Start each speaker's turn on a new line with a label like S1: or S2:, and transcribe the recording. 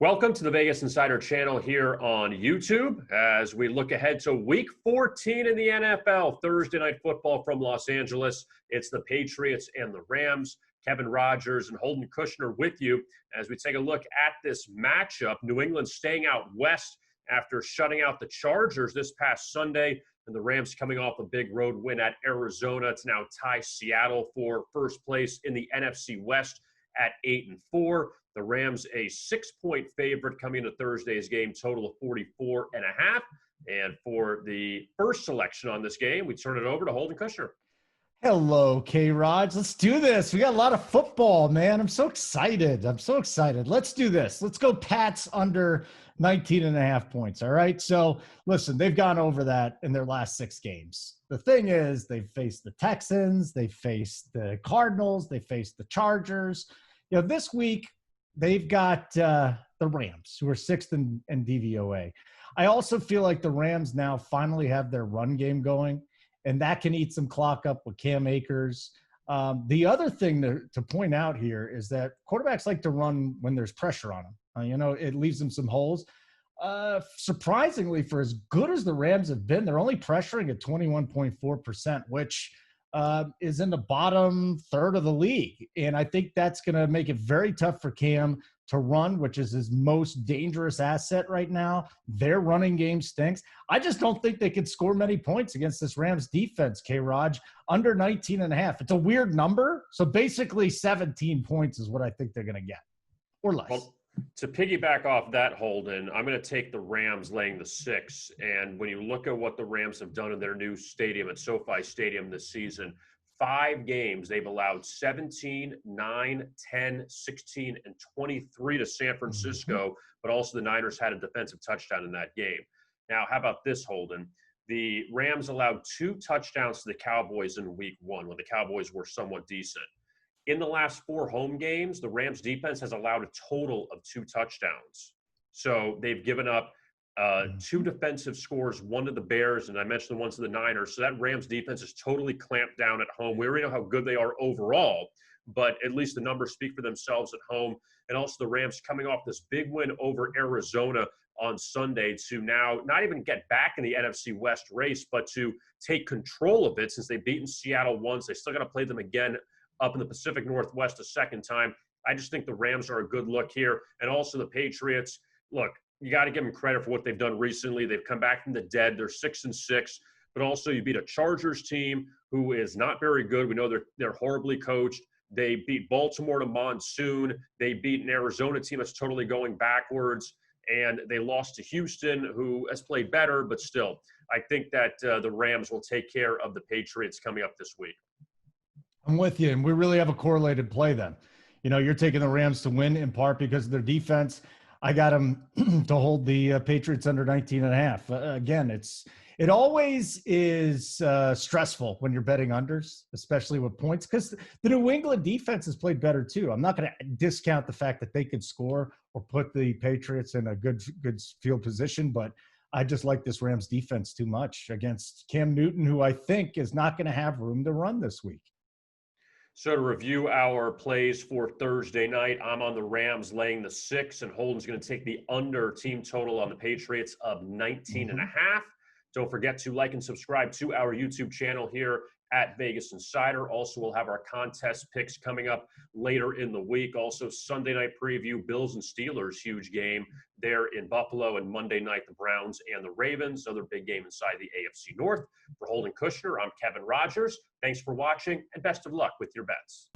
S1: Welcome to the Vegas Insider channel here on YouTube as we look ahead to Week 14 in the NFL, Thursday Night Football from Los Angeles. It's the Patriots and the Rams. Kevin Rogers and Holden Kushner with you as we take a look at this matchup. New England staying out west after shutting out the Chargers this past Sunday, and the Rams coming off a big road win at Arizona to now tie Seattle for first place in the NFC West at 8-4. The Rams a 6-point favorite coming into Thursday's game, total of 44.5. And for the first selection on this game, we turn it over to Holden Kushner.
S2: Hello, K-Raj. Let's do this. We got a lot of football, man. I'm so excited. Let's do this. Let's go Pats under 19.5 points, all right? So, listen, they've gone over that in their last 6 games. The thing is, they've faced the Texans, they faced the Cardinals, they faced the Chargers. You know, this week, they've got the Rams, who are 6th in DVOA. I also feel like the Rams now finally have their run game going, and that can eat some clock up with Cam Akers. The other thing to point out here is that quarterbacks like to run when there's pressure on them. It leaves them some holes. Surprisingly, for as good as the Rams have been, they're only pressuring at 21.4%, which is in the bottom third of the league. And I think that's going to make it very tough for Cam to run, which is his most dangerous asset right now. Their running game stinks. I just don't think they could score many points against this Rams defense, K-Raj, under 19.5. It's a weird number. So basically 17 points is what I think they're going to get, or less.
S1: Well, to piggyback off that, Holden, I'm going to take the Rams laying the 6. And when you look at what the Rams have done in their new stadium at SoFi Stadium this season, 5 games, they've allowed 17, 9, 10, 16, and 23 to San Francisco, but also the Niners had a defensive touchdown in that game. Now, how about this, Holden? The Rams allowed 2 touchdowns to the Cowboys in Week 1 when the Cowboys were somewhat decent. In the last 4 home games, the Rams defense has allowed a total of 2 touchdowns. So they've given up 2 defensive scores, 1 to the Bears, and I mentioned the ones to the Niners. So that Rams defense is totally clamped down at home. We already know how good they are overall, but at least the numbers speak for themselves at home. And also the Rams coming off this big win over Arizona on Sunday to now not even get back in the NFC West race, but to take control of it since they've beaten Seattle once. They still got to play them again up in the Pacific Northwest a second time. I just think the Rams are a good look here. And also the Patriots, look, you got to give them credit for what they've done recently. They've come back from the dead. They're 6-6, but also you beat a Chargers team who is not very good. We know they're horribly coached. They beat Baltimore to monsoon. They beat an Arizona team that's totally going backwards. And they lost to Houston, who has played better, but still, I think that the Rams will take care of the Patriots coming up this week.
S2: I'm with you, and we really have a correlated play then. You're taking the Rams to win in part because of their defense. I got them to hold the Patriots under 19.5. Again, it always is stressful when you're betting unders, especially with points, because the New England defense has played better too. I'm not going to discount the fact that they could score or put the Patriots in a good field position, but I just like this Rams defense too much against Cam Newton, who I think is not going to have room to run this week.
S1: So to review our plays for Thursday night, I'm on the Rams laying the 6, and Holden's going to take the under team total on the Patriots of 19.5. Don't forget to like and subscribe to our YouTube channel here at Vegas Insider. Also, we'll have our contest picks coming up later in the week. Also, Sunday night preview, Bills and Steelers, huge game there in Buffalo, and Monday night, the Browns and the Ravens, other big game inside the AFC North. For Holden Kushner, I'm Kevin Rogers. Thanks for watching, and best of luck with your bets.